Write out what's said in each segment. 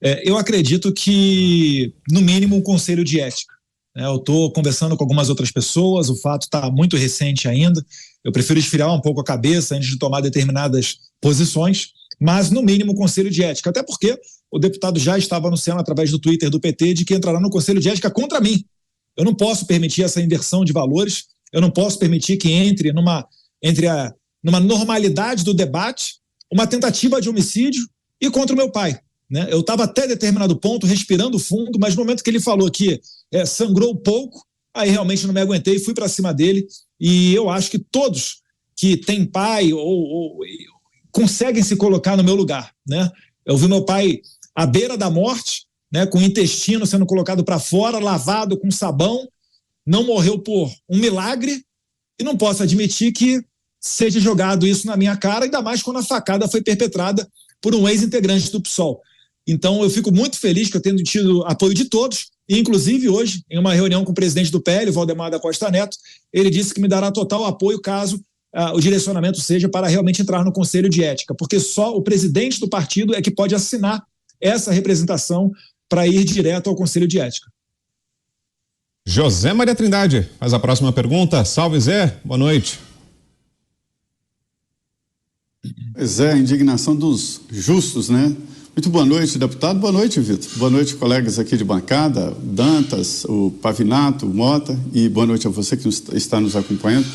Eu acredito que, no mínimo, um conselho de ética. Eu estou conversando com algumas outras pessoas, o fato está muito recente ainda, eu prefiro esfriar um pouco a cabeça antes de tomar determinadas posições, mas, no mínimo, um conselho de ética, até porque o deputado já estava anunciando através do Twitter do PT de que entrará no conselho de ética contra mim. Eu não posso permitir essa inversão de valores, eu não posso permitir que entre numa normalidade do debate uma tentativa de homicídio e contra o meu pai. Eu estava até determinado ponto respirando fundo, mas no momento que ele falou que sangrou pouco, aí realmente não me aguentei, fui para cima dele, e eu acho que todos que têm pai ou conseguem se colocar no meu lugar. Eu vi meu pai à beira da morte, com o intestino sendo colocado para fora, lavado com sabão, não morreu por um milagre, e não posso admitir que seja jogado isso na minha cara, ainda mais quando a facada foi perpetrada por um ex-integrante do PSOL. Então, eu fico muito feliz que eu tenho tido apoio de todos, e inclusive hoje, em uma reunião com o presidente do PL, Valdemar da Costa Neto, ele disse que me dará total apoio caso o direcionamento seja para realmente entrar no Conselho de Ética, porque só o presidente do partido é que pode assinar essa representação para ir direto ao Conselho de Ética. José Maria Trindade faz a próxima pergunta. Salve, Zé, boa noite. Pois é, a indignação dos justos, né? Muito boa noite, deputado. Boa noite, Vitor. Boa noite, colegas aqui de bancada, Dantas, o Pavinato, o Mota, e boa noite a você que está nos acompanhando.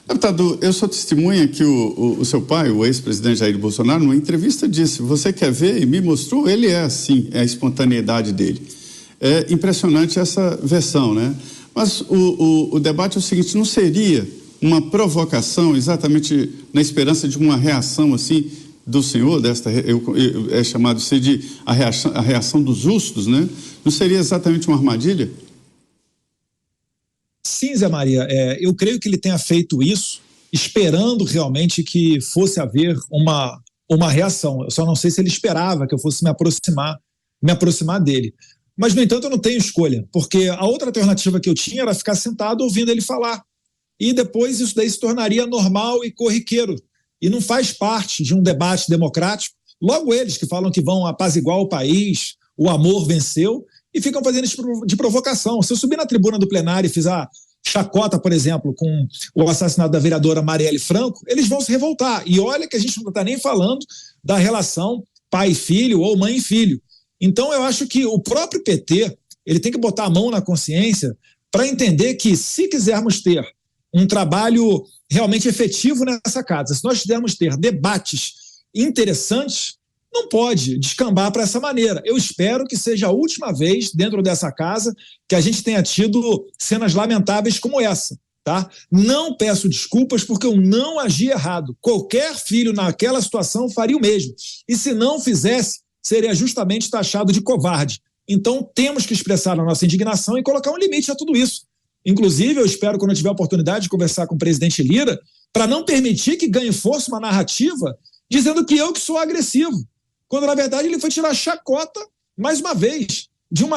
Deputado, eu sou testemunha que o seu pai, o ex-presidente Jair Bolsonaro, numa entrevista disse: você quer ver? E me mostrou, ele é assim, é a espontaneidade dele. É impressionante essa versão, né? Mas o debate é o seguinte: não seria uma provocação exatamente na esperança de uma reação assim do senhor, é chamado de a reação dos justos, né? Não seria exatamente uma armadilha? Sim, Zé Maria, eu creio que ele tenha feito isso esperando realmente que fosse haver uma reação. Eu só não sei se ele esperava que eu fosse me aproximar dele. Mas, no entanto, eu não tenho escolha, porque a outra alternativa que eu tinha era ficar sentado ouvindo ele falar. E depois isso daí se tornaria normal e corriqueiro. E não faz parte de um debate democrático. Logo eles que falam que vão apaziguar o país, o amor venceu, e ficam fazendo isso de provocação. Se eu subir na tribuna do plenário e fizer a chacota, por exemplo, com o assassinato da vereadora Marielle Franco, eles vão se revoltar. E olha que a gente não está nem falando da relação pai e filho ou mãe e filho. Então eu acho que o próprio PT ele tem que botar a mão na consciência para entender que, se quisermos ter um trabalho realmente efetivo nessa casa, se nós quisermos ter debates interessantes, não pode descambar para essa maneira. Eu espero que seja a última vez dentro dessa casa que a gente tenha tido cenas lamentáveis como essa. Tá? Não peço desculpas porque eu não agi errado. Qualquer filho naquela situação faria o mesmo. E se não fizesse, seria justamente taxado de covarde. Então temos que expressar a nossa indignação e colocar um limite a tudo isso. Inclusive, eu espero, quando eu tiver a oportunidade de conversar com o presidente Lira, para não permitir que ganhe força uma narrativa dizendo que eu que sou agressivo, quando na verdade ele foi tirar chacota, mais uma vez, de um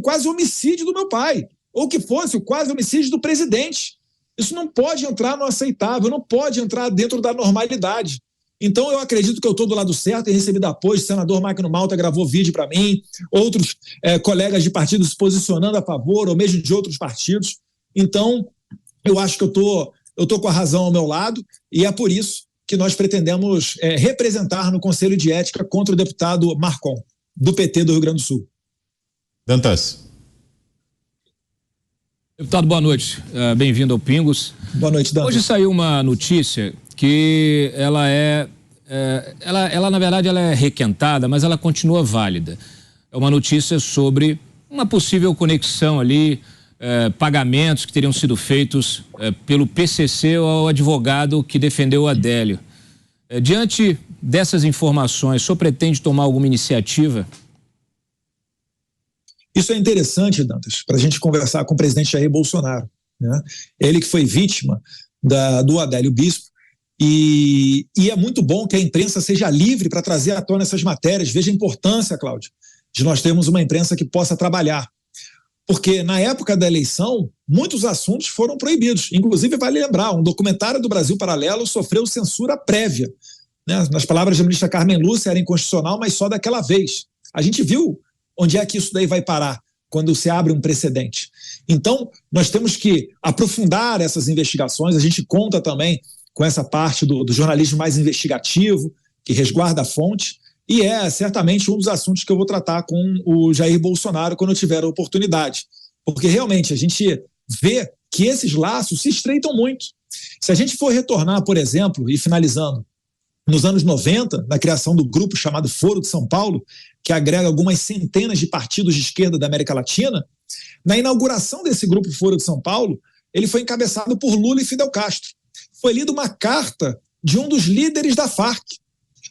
quase homicídio do meu pai, ou que fosse o quase homicídio do presidente. Isso não pode entrar no aceitável, não pode entrar dentro da normalidade. Então eu acredito que eu estou do lado certo e recebido apoio. O senador Magno Malta gravou vídeo para mim, outros colegas de partidos se posicionando a favor, ou mesmo de outros partidos. Então eu acho que eu tô com a razão ao meu lado, e é por isso que nós pretendemos representar no Conselho de Ética contra o deputado Marcon, do PT do Rio Grande do Sul. Dantas. Deputado, boa noite. Bem-vindo ao Pingos. Boa noite, Dantas. Hoje saiu uma notícia que ela na verdade, ela é requentada, mas ela continua válida. É uma notícia sobre uma possível conexão ali, pagamentos que teriam sido feitos pelo PCC ao advogado que defendeu o Adélio. Diante dessas informações, o senhor pretende tomar alguma iniciativa? Isso é interessante, Dantas, para a gente conversar com o presidente Jair Bolsonaro, né? Ele que foi vítima do Adélio Bispo, e é muito bom que a imprensa seja livre para trazer à tona essas matérias. Veja a importância, Cláudio, de nós termos uma imprensa que possa trabalhar. Porque na época da eleição, muitos assuntos foram proibidos. Inclusive, vale lembrar, um documentário do Brasil Paralelo sofreu censura prévia, né? Nas palavras da ministra Carmen Lúcia, era inconstitucional, mas só daquela vez. A gente viu onde é que isso daí vai parar quando se abre um precedente. Então, nós temos que aprofundar essas investigações. A gente conta também com essa parte do jornalismo mais investigativo, que resguarda a fonte, e é certamente um dos assuntos que eu vou tratar com o Jair Bolsonaro quando eu tiver a oportunidade. Porque realmente a gente vê que esses laços se estreitam muito. Se a gente for retornar, por exemplo, e finalizando, nos anos 90, na criação do grupo chamado Foro de São Paulo, que agrega algumas centenas de partidos de esquerda da América Latina, na inauguração desse grupo Foro de São Paulo, ele foi encabeçado por Lula e Fidel Castro. Foi lida uma carta de um dos líderes da Farc.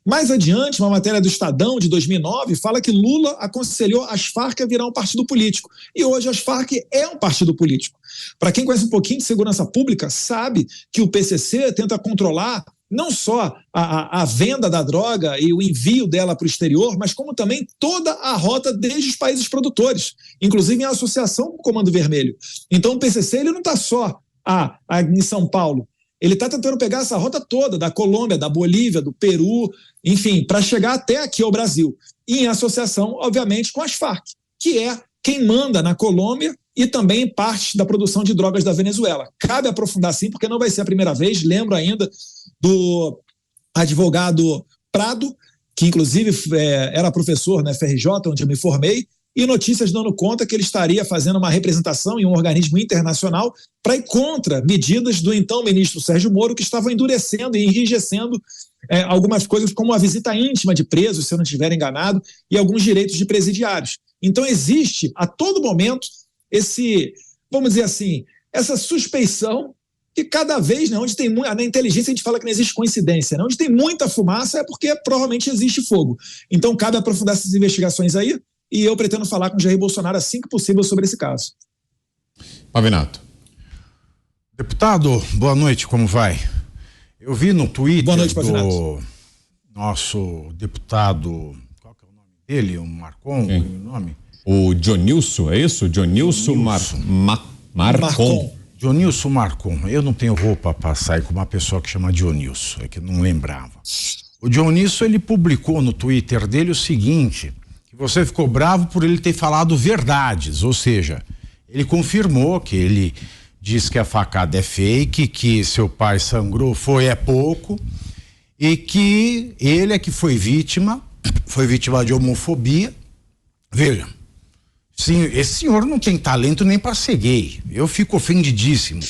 Mais adiante, uma matéria do Estadão de 2009 fala que Lula aconselhou as Farc a virar um partido político. E hoje as Farc é um partido político. Para quem conhece um pouquinho de segurança pública, sabe que o PCC tenta controlar não só a venda da droga e o envio dela para o exterior, mas como também toda a rota desde os países produtores, inclusive em associação com o Comando Vermelho. Então o PCC ele não está só em São Paulo, ele está tentando pegar essa rota toda, da Colômbia, da Bolívia, do Peru, enfim, para chegar até aqui ao Brasil. E em associação, obviamente, com as Farc, que é quem manda na Colômbia e também parte da produção de drogas da Venezuela. Cabe aprofundar sim, porque não vai ser a primeira vez. Lembro ainda do advogado Prado, que inclusive era professor na FRJ, onde eu me formei, e notícias dando conta que ele estaria fazendo uma representação em um organismo internacional para ir contra medidas do então ministro Sérgio Moro, que estavam endurecendo e enrijecendo algumas coisas, como a visita íntima de presos, se eu não estiver enganado, e alguns direitos de presidiários. Então existe, a todo momento, vamos dizer assim, essa suspeição que cada vez, né, onde tem na inteligência a gente fala que não existe coincidência, né? Onde tem muita fumaça é porque provavelmente existe fogo. Então cabe aprofundar essas investigações aí, e eu pretendo falar com o Jair Bolsonaro assim que possível sobre esse caso. Pavinato. Deputado, boa noite, como vai? Eu vi no Twitter boa noite, do nosso deputado, qual que é o nome dele? O Marcon? Sim. O nome? O Dionilson, é isso? Dionilson Marcon. Dionilson Marcon. Eu não tenho roupa para sair com uma pessoa que chama Dionilson, é que não lembrava. O Dionilson, ele publicou no Twitter dele o seguinte, que você ficou bravo por ele ter falado verdades, ou seja, ele confirmou que ele diz que a facada é fake, que seu pai sangrou, é pouco, e que ele é que foi vítima de homofobia. Veja, sim, esse senhor não tem talento nem para ser gay. Eu fico ofendidíssimo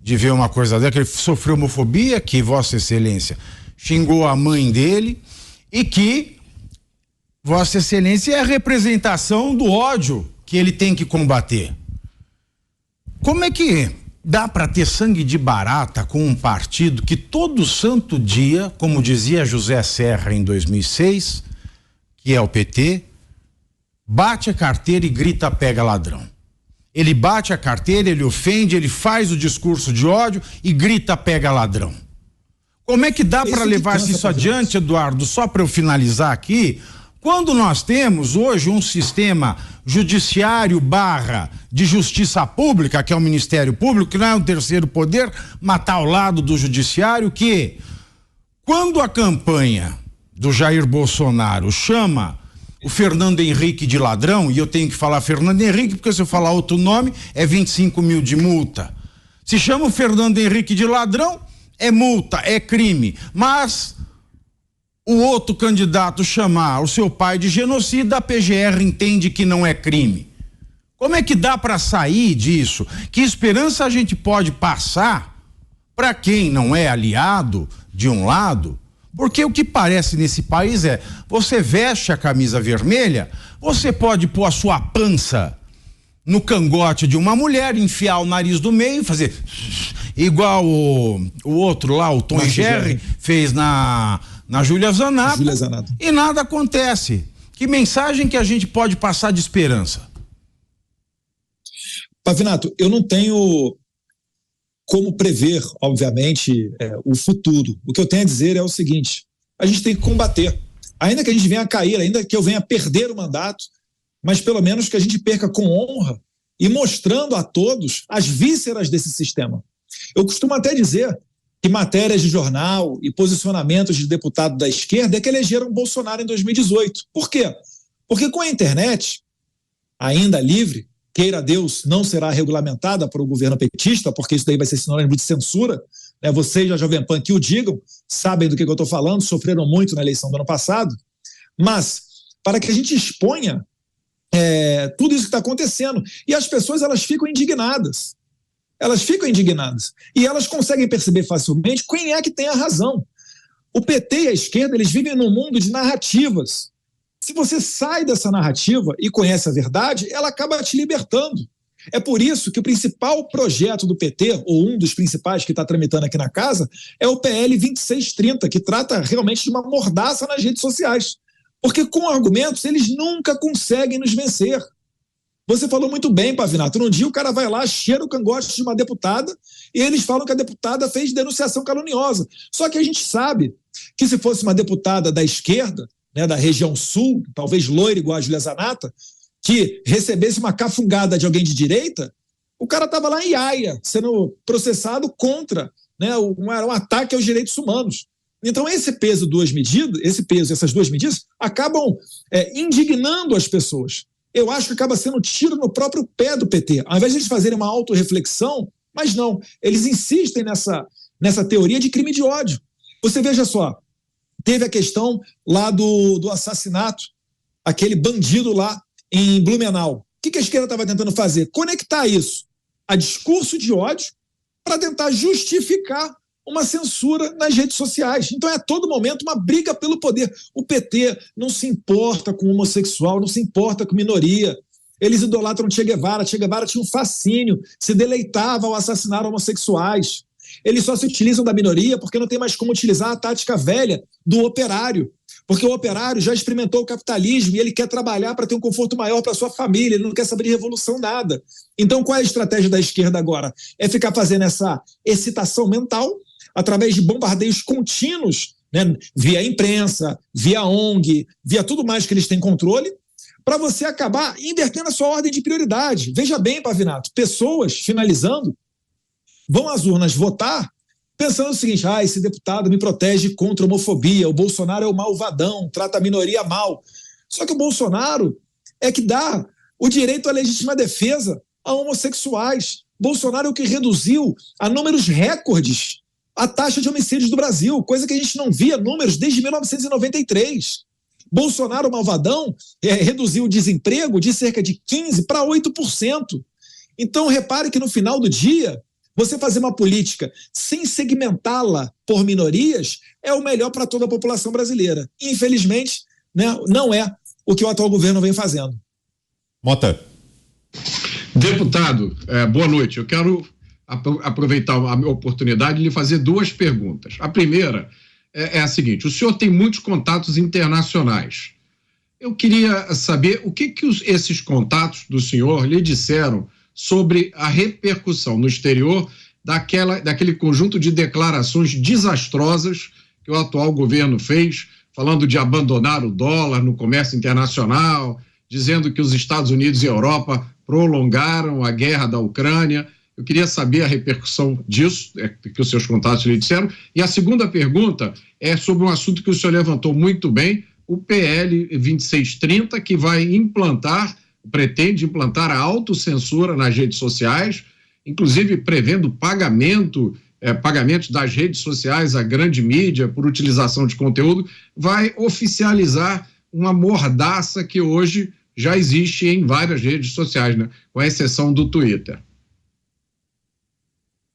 de ver uma coisa dessa, que ele sofreu homofobia, que Vossa Excelência xingou a mãe dele e que Vossa Excelência é a representação do ódio que ele tem que combater. Como é que dá para ter sangue de barata com um partido que todo santo dia, como dizia José Serra em 2006, que é o PT, bate a carteira e grita pega ladrão. Ele bate a carteira, ele ofende, ele faz o discurso de ódio e grita pega ladrão. Como é que dá para levar isso adiante, Eduardo? Só para eu finalizar aqui, quando nós temos hoje um sistema judiciário / de justiça pública, que é o Ministério Público, que não é um terceiro poder, mas tá ao lado do judiciário, que quando a campanha do Jair Bolsonaro chama o Fernando Henrique de ladrão, e eu tenho que falar Fernando Henrique, porque se eu falar outro nome, é 25 mil de multa. Se chama o Fernando Henrique de ladrão, é multa, é crime. Mas o outro candidato chamar o seu pai de genocida, a PGR entende que não é crime. Como é que dá para sair disso? Que esperança a gente pode passar para quem não é aliado de um lado? Porque o que parece nesse país é, você veste a camisa vermelha, você pode pôr a sua pança no cangote de uma mulher, enfiar o nariz do meio e fazer igual o outro lá, o Tom e Jerry, fez na Júlia Zanato, e nada acontece. Que mensagem que a gente pode passar de esperança? Pavinato, eu não tenho como prever, obviamente, o futuro. O que eu tenho a dizer é o seguinte, a gente tem que combater. Ainda que a gente venha a cair, ainda que eu venha a perder o mandato, mas pelo menos que a gente perca com honra e mostrando a todos as vísceras desse sistema. Eu costumo até dizer que matérias de jornal e posicionamentos de deputado da esquerda é que elegeram Bolsonaro em 2018. Por quê? Porque com a internet, ainda livre, queira Deus, não será regulamentada por o governo petista, porque isso daí vai ser sinônimo de censura, né? Vocês da Jovem Pan que o digam, sabem do que eu estou falando, sofreram muito na eleição do ano passado, mas para que a gente exponha tudo isso que está acontecendo, e as pessoas elas ficam indignadas, e elas conseguem perceber facilmente quem é que tem a razão. O PT e a esquerda, eles vivem num mundo de narrativas. Se você sai dessa narrativa e conhece a verdade, ela acaba te libertando. É por isso que o principal projeto do PT, ou um dos principais que está tramitando aqui na casa, é o PL 2630, que trata realmente de uma mordaça nas redes sociais. Porque com argumentos eles nunca conseguem nos vencer. Você falou muito bem, Pavinato. Um dia o cara vai lá, cheira o cangote de uma deputada e eles falam que a deputada fez denunciação caluniosa. Só que a gente sabe que se fosse uma deputada da esquerda, né, da região sul, talvez loira igual a Júlia Zanata, que recebesse uma cafungada de alguém de direita, o cara estava lá em Haia, sendo processado contra, né, um ataque aos direitos humanos. Então esse peso, essas duas medidas, acabam indignando as pessoas. Eu acho que acaba sendo um tiro no próprio pé do PT. Ao invés de eles fazerem uma autorreflexão, mas não, eles insistem nessa teoria de crime de ódio. Você veja só, teve a questão lá do assassinato, aquele bandido lá em Blumenau. O que a esquerda estava tentando fazer? Conectar isso a discurso de ódio para tentar justificar uma censura nas redes sociais. Então é a todo momento uma briga pelo poder. O PT não se importa com homossexual, não se importa com minoria. Eles idolatram Che Guevara. Che Guevara tinha um fascínio, se deleitava ao assassinar homossexuais. Eles só se utilizam da minoria porque não tem mais como utilizar a tática velha do operário. Porque o operário já experimentou o capitalismo e ele quer trabalhar para ter um conforto maior para sua família, ele não quer saber de revolução nada. Então qual é a estratégia da esquerda agora? É ficar fazendo essa excitação mental através de bombardeios contínuos, né, via imprensa, via ONG, via tudo mais que eles têm controle, para você acabar invertendo a sua ordem de prioridade. Veja bem, Pavinato, pessoas, finalizando, vão às urnas votar pensando o seguinte: esse deputado me protege contra a homofobia, o Bolsonaro é o malvadão, trata a minoria mal. Só que o Bolsonaro é que dá o direito à legítima defesa a homossexuais. Bolsonaro é o que reduziu a números recordes a taxa de homicídios do Brasil, coisa que a gente não via números desde 1993. Bolsonaro, malvadão, reduziu o desemprego de cerca de 15% para 8%. Então, repare que no final do dia, você fazer uma política sem segmentá-la por minorias é o melhor para toda a população brasileira. Infelizmente, né, não é o que o atual governo vem fazendo. Mota. Deputado, boa noite. Eu quero aproveitar a oportunidade de lhe fazer duas perguntas. A primeira é a seguinte: o senhor tem muitos contatos internacionais. Eu queria saber o que esses contatos do senhor lhe disseram sobre a repercussão no exterior daquele conjunto de declarações desastrosas que o atual governo fez, falando de abandonar o dólar no comércio internacional, dizendo que os Estados Unidos e a Europa prolongaram a guerra da Ucrânia. Eu queria saber a repercussão disso, que os seus contatos lhe disseram. E a segunda pergunta é sobre um assunto que o senhor levantou muito bem, o PL 2630, que pretende implantar a autocensura nas redes sociais, inclusive prevendo pagamentos das redes sociais à grande mídia por utilização de conteúdo, vai oficializar uma mordaça que hoje já existe em várias redes sociais, né? Com exceção do Twitter.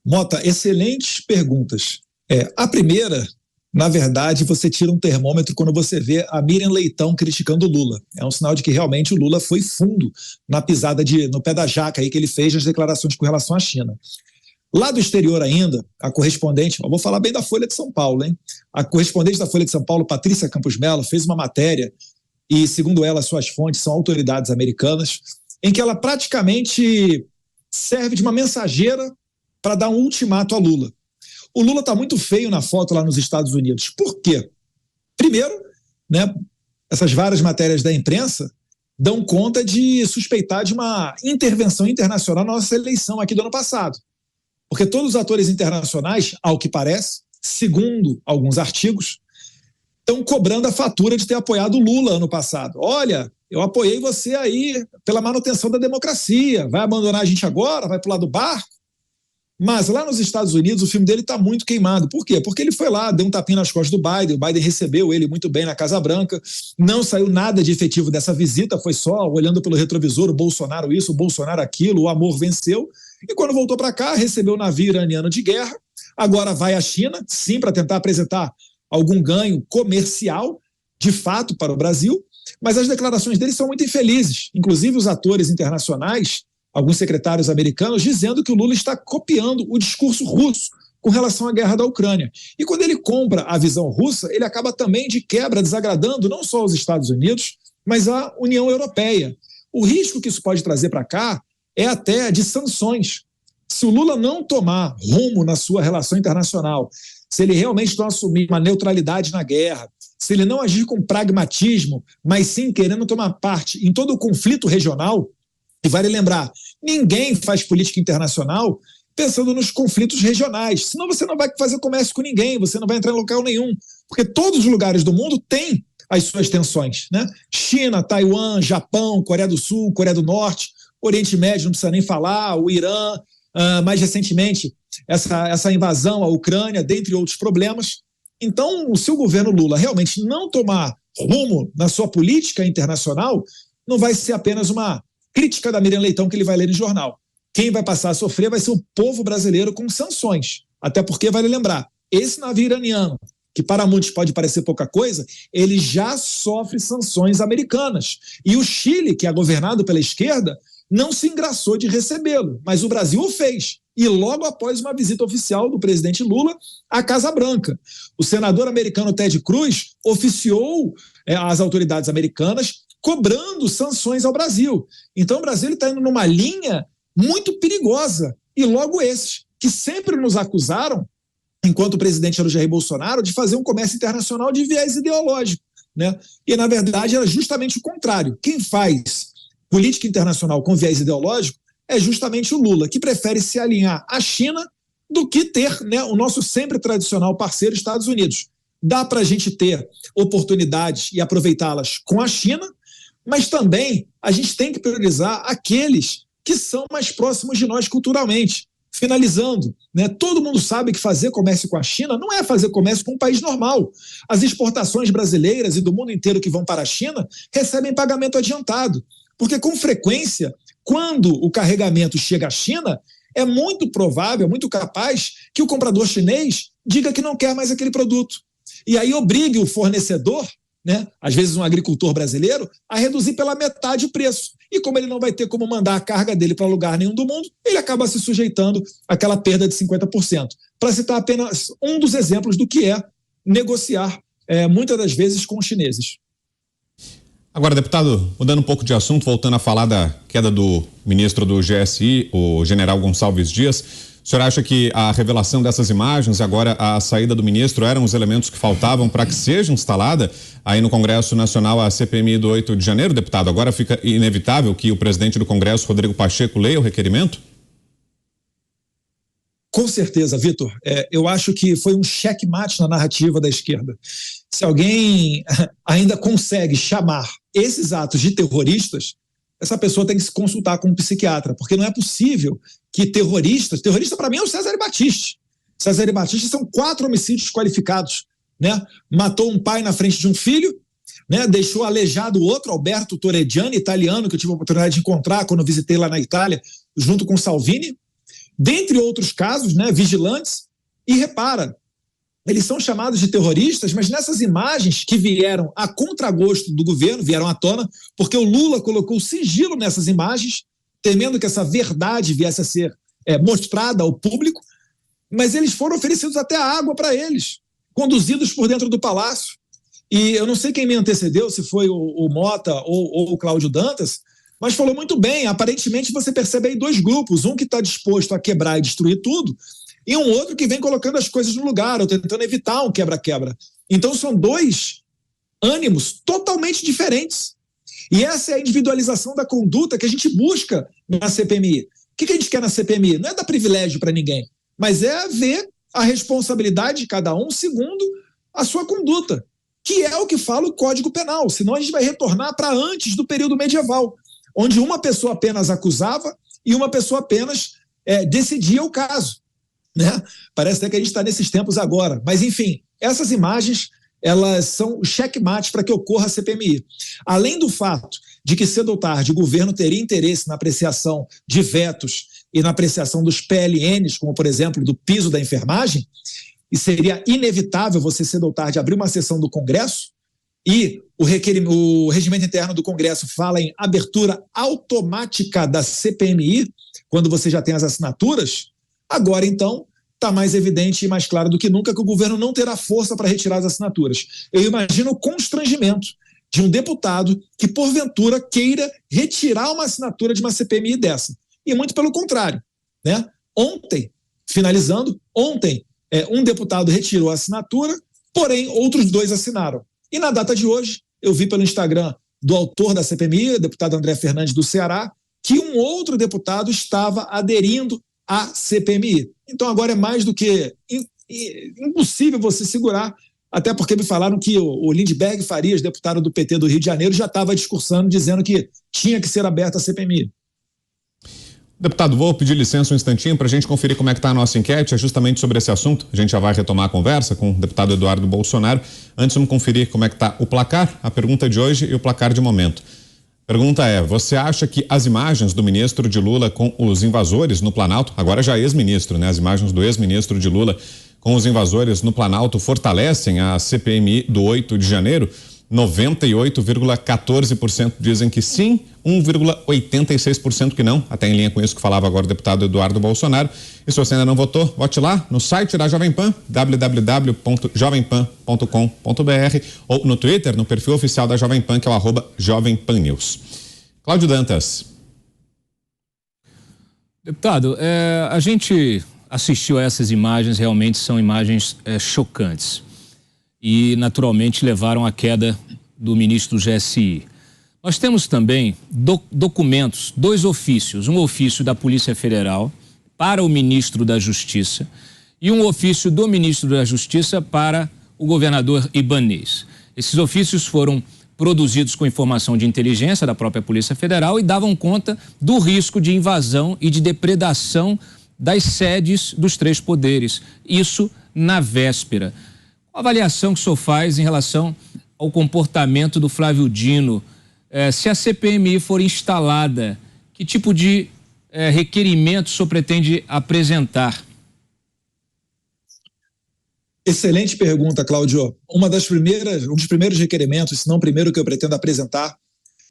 Mota, excelentes perguntas. A primeira, na verdade, você tira um termômetro quando você vê a Miriam Leitão criticando o Lula. É um sinal de que realmente o Lula foi fundo na pisada no pé da jaca aí que ele fez nas declarações com relação à China. Lá do exterior ainda, a correspondente, eu vou falar bem da Folha de São Paulo, hein? A correspondente da Folha de São Paulo, Patrícia Campos Mello, fez uma matéria, e segundo ela, suas fontes são autoridades americanas, em que ela praticamente serve de uma mensageira para dar um ultimato a Lula. O Lula está muito feio na foto lá nos Estados Unidos. Por quê? Primeiro, né, essas várias matérias da imprensa dão conta de suspeitar de uma intervenção internacional na nossa eleição aqui do ano passado. Porque todos os atores internacionais, ao que parece, segundo alguns artigos, estão cobrando a fatura de ter apoiado o Lula ano passado. Olha, eu apoiei você aí pela manutenção da democracia, vai abandonar a gente agora, vai pular do barco? Mas lá nos Estados Unidos o filme dele está muito queimado. Por quê? Porque ele foi lá, deu um tapinha nas costas do Biden, o Biden recebeu ele muito bem na Casa Branca, não saiu nada de efetivo dessa visita, foi só olhando pelo retrovisor, o Bolsonaro isso, o Bolsonaro aquilo, o amor venceu, e quando voltou para cá, recebeu o navio iraniano de guerra, agora vai à China, sim, para tentar apresentar algum ganho comercial, de fato, para o Brasil, mas as declarações dele são muito infelizes, inclusive os atores internacionais, alguns secretários americanos, dizendo que o Lula está copiando o discurso russo com relação à guerra da Ucrânia. E quando ele compra a visão russa, ele acaba também de quebra desagradando não só os Estados Unidos, mas a União Europeia. O risco que isso pode trazer para cá é até de sanções. Se o Lula não tomar rumo na sua relação internacional, se ele realmente não assumir uma neutralidade na guerra, se ele não agir com pragmatismo, mas sim querendo tomar parte em todo o conflito regional, e vale lembrar, ninguém faz política internacional pensando nos conflitos regionais, senão você não vai fazer comércio com ninguém, você não vai entrar em local nenhum, porque todos os lugares do mundo têm as suas tensões, né? China, Taiwan, Japão, Coreia do Sul, Coreia do Norte, Oriente Médio, não precisa nem falar, o Irã, mais recentemente, essa invasão à Ucrânia, dentre outros problemas. Então, se o governo Lula realmente não tomar rumo na sua política internacional, não vai ser apenas uma crítica da Miriam Leitão que ele vai ler no jornal. Quem vai passar a sofrer vai ser o povo brasileiro com sanções. Até porque, vale lembrar, esse navio iraniano, que para muitos pode parecer pouca coisa, ele já sofre sanções americanas. E o Chile, que é governado pela esquerda, não se engraçou de recebê-lo, mas o Brasil o fez. E logo após uma visita oficial do presidente Lula à Casa Branca. O senador americano Ted Cruz oficiou às autoridades americanas cobrando sanções ao Brasil. Então o Brasil está indo numa linha muito perigosa. E logo esses, que sempre nos acusaram, enquanto o presidente era o Jair Bolsonaro, de fazer um comércio internacional de viés ideológico, né? E, na verdade, era justamente o contrário. Quem faz política internacional com viés ideológico é justamente o Lula, que prefere se alinhar à China do que ter, né, o nosso sempre tradicional parceiro, Estados Unidos. Dá para a gente ter oportunidades e aproveitá-las com a China, mas também a gente tem que priorizar aqueles que são mais próximos de nós culturalmente. Finalizando, né, todo mundo sabe que fazer comércio com a China não é fazer comércio com um país normal. As exportações brasileiras e do mundo inteiro que vão para a China recebem pagamento adiantado, porque com frequência, quando o carregamento chega à China, é muito provável, muito capaz que o comprador chinês diga que não quer mais aquele produto. E aí obrigue o fornecedor, né, às vezes um agricultor brasileiro, a reduzir pela metade o preço. E como ele não vai ter como mandar a carga dele para lugar nenhum do mundo, ele acaba se sujeitando àquela perda de 50%. Para citar apenas um dos exemplos do que é negociar, muitas das vezes, com os chineses. Agora, deputado, mudando um pouco de assunto, voltando a falar da queda do ministro do GSI, o general Gonçalves Dias, o senhor acha que a revelação dessas imagens, agora a saída do ministro, eram os elementos que faltavam para que seja instalada aí no Congresso Nacional a CPMI do 8 de janeiro, deputado? Agora fica inevitável que o presidente do Congresso, Rodrigo Pacheco, leia o requerimento? Com certeza, Vitor. Eu acho que foi um checkmate na narrativa da esquerda. Se alguém ainda consegue chamar esses atos de terroristas, essa pessoa tem que se consultar com um psiquiatra, porque não é possível que terrorista para mim é o Cesare Battisti. Cesare Battisti são 4 homicídios qualificados, né? Matou um pai na frente de um filho, né? Deixou aleijado o outro, Alberto Torregiani, italiano, que eu tive a oportunidade de encontrar quando eu visitei lá na Itália, junto com Salvini, dentre outros casos, né, vigilantes. E repara, eles são chamados de terroristas, mas nessas imagens que vieram a contragosto do governo, vieram à tona, porque o Lula colocou sigilo nessas imagens, temendo que essa verdade viesse a ser mostrada ao público, mas eles foram oferecidos até a água para eles, conduzidos por dentro do palácio. E eu não sei quem me antecedeu, se foi o Mota ou o Cláudio Dantas, mas falou muito bem. Aparentemente você percebe aí 2 grupos, um que está disposto a quebrar e destruir tudo, e um outro que vem colocando as coisas no lugar, ou tentando evitar um quebra-quebra. Então são 2 ânimos totalmente diferentes. E essa é a individualização da conduta que a gente busca na CPMI. O que a gente quer na CPMI? Não é dar privilégio para ninguém, mas é ver a responsabilidade de cada um segundo a sua conduta. que é o que fala o Código Penal, senão a gente vai retornar para antes do período medieval, onde uma pessoa apenas acusava e uma pessoa apenas decidia o caso, né? Parece até que a gente está nesses tempos agora, mas enfim, essas imagens, elas são checkmate para que ocorra a CPMI. Além do fato de que cedo ou tarde o governo teria interesse na apreciação de vetos e na apreciação dos PLNs, como por exemplo do piso da enfermagem, e seria inevitável você cedo ou tarde abrir uma sessão do Congresso e o regimento interno do Congresso fala em abertura automática da CPMI, quando você já tem as assinaturas, agora então está mais evidente e mais claro do que nunca que o governo não terá força para retirar as assinaturas. Eu imagino o constrangimento de um deputado que porventura queira retirar uma assinatura de uma CPMI dessa. E muito pelo contrário, né? Ontem, um deputado retirou a assinatura, porém outros 2 assinaram. E na data de hoje, eu vi pelo Instagram do autor da CPMI, o deputado André Fernandes do Ceará, que um outro deputado estava aderindo à CPMI. Então agora é mais do que impossível você segurar, até porque me falaram que o Lindbergh Farias, deputado do PT do Rio de Janeiro, já estava discursando, dizendo que tinha que ser aberta a CPMI. Deputado, vou pedir licença um instantinho para a gente conferir como é que está a nossa enquete, justamente sobre esse assunto. A gente já vai retomar a conversa com o deputado Eduardo Bolsonaro. Antes, vamos conferir como é que está o placar, a pergunta de hoje e o placar de momento. A pergunta é, você acha que as imagens do ministro de Lula com os invasores no Planalto, agora já ex-ministro, né? As imagens do ex-ministro de Lula com os invasores no Planalto fortalecem a CPMI do 8 de janeiro? 98,14% dizem que sim, 1,86% que não, até em linha com isso que falava agora o deputado Eduardo Bolsonaro. E se você ainda não votou, vote lá no site da Jovem Pan, www.jovempan.com.br, ou no Twitter, no perfil oficial da Jovem Pan, que é o @JovemPanNews. Cláudio Dantas. Deputado, a gente assistiu a essas imagens, realmente são imagens chocantes. E, naturalmente, levaram à queda do ministro do GSI. Nós temos também documentos, 2 ofícios, um ofício da Polícia Federal para o ministro da Justiça e um ofício do ministro da Justiça para o governador Ibanez. Esses ofícios foram produzidos com informação de inteligência da própria Polícia Federal e davam conta do risco de invasão e de depredação das sedes dos 3 poderes. Isso na véspera. A avaliação que o senhor faz em relação ao comportamento do Flávio Dino, se a CPMI for instalada, que tipo de requerimento o senhor pretende apresentar? Excelente pergunta, Cláudio. Um dos primeiros requerimentos, se não o primeiro que eu pretendo apresentar,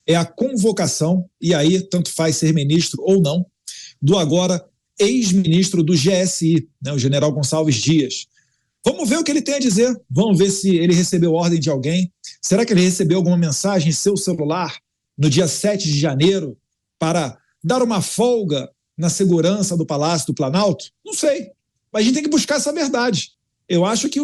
é a convocação, e aí tanto faz ser ministro ou não, do agora ex-ministro do GSI, né, o general Gonçalves Dias. Vamos ver o que ele tem a dizer, vamos ver se ele recebeu ordem de alguém. Será que ele recebeu alguma mensagem em seu celular no dia 7 de janeiro para dar uma folga na segurança do Palácio do Planalto? Não sei, mas a gente tem que buscar essa verdade. Eu acho que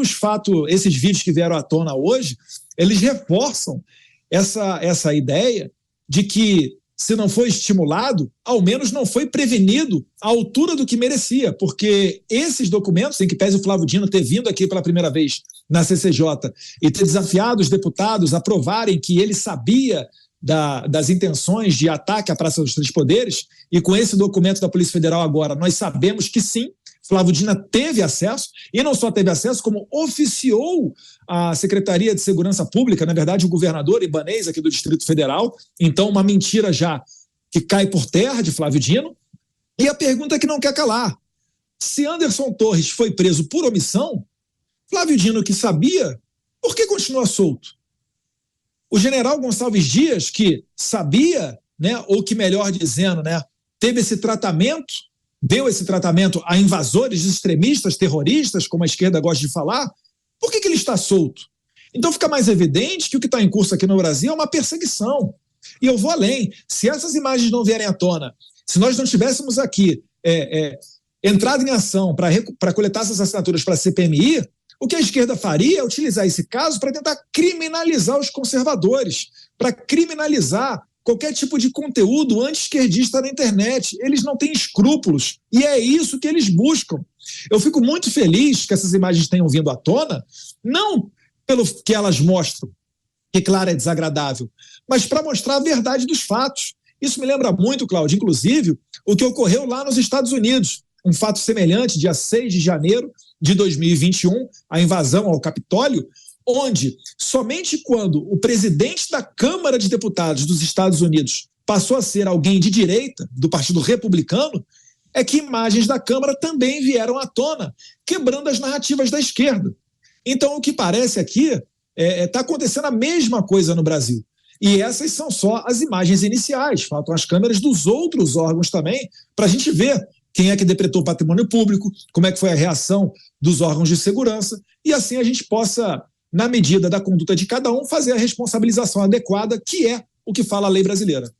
esses vídeos que vieram à tona hoje, eles reforçam essa ideia de que, se não foi estimulado, ao menos não foi prevenido à altura do que merecia, porque esses documentos, em que pese o Flávio Dino ter vindo aqui pela primeira vez na CCJ e ter desafiado os deputados a provarem que ele sabia das intenções de ataque à Praça dos Três Poderes, e com esse documento da Polícia Federal agora, nós sabemos que sim, Flávio Dino teve acesso, e não só teve acesso, como oficiou a Secretaria de Segurança Pública, na verdade o governador Ibanez aqui do Distrito Federal, então uma mentira já que cai por terra de Flávio Dino. E a pergunta que não quer calar, se Anderson Torres foi preso por omissão, Flávio Dino, que sabia, por que continua solto? O general Gonçalves Dias, que sabia, né, ou que melhor dizendo, né, teve esse tratamento, deu esse tratamento a invasores extremistas, terroristas, como a esquerda gosta de falar, por que ele está solto? Então fica mais evidente que o que está em curso aqui no Brasil é uma perseguição. E eu vou além, se essas imagens não vierem à tona, se nós não tivéssemos aqui entrado em ação para coletar essas assinaturas para a CPMI, o que a esquerda faria é utilizar esse caso para tentar criminalizar os conservadores, para criminalizar qualquer tipo de conteúdo anti-esquerdista na internet. Eles não têm escrúpulos, e é isso que eles buscam. Eu fico muito feliz que essas imagens tenham vindo à tona, não pelo que elas mostram, que, claro, é desagradável, mas para mostrar a verdade dos fatos. Isso me lembra muito, Cláudio, inclusive, o que ocorreu lá nos Estados Unidos. Um fato semelhante, dia 6 de janeiro de 2021, a invasão ao Capitólio, onde somente quando o presidente da Câmara de Deputados dos Estados Unidos passou a ser alguém de direita, do Partido Republicano, é que imagens da Câmara também vieram à tona, quebrando as narrativas da esquerda. Então, o que parece aqui está acontecendo a mesma coisa no Brasil. E essas são só as imagens iniciais, faltam as câmeras dos outros órgãos também, para a gente ver quem é que depredou o patrimônio público, como é que foi a reação dos órgãos de segurança, e assim a gente possa, na medida da conduta de cada um, fazer a responsabilização adequada, que é o que fala a lei brasileira.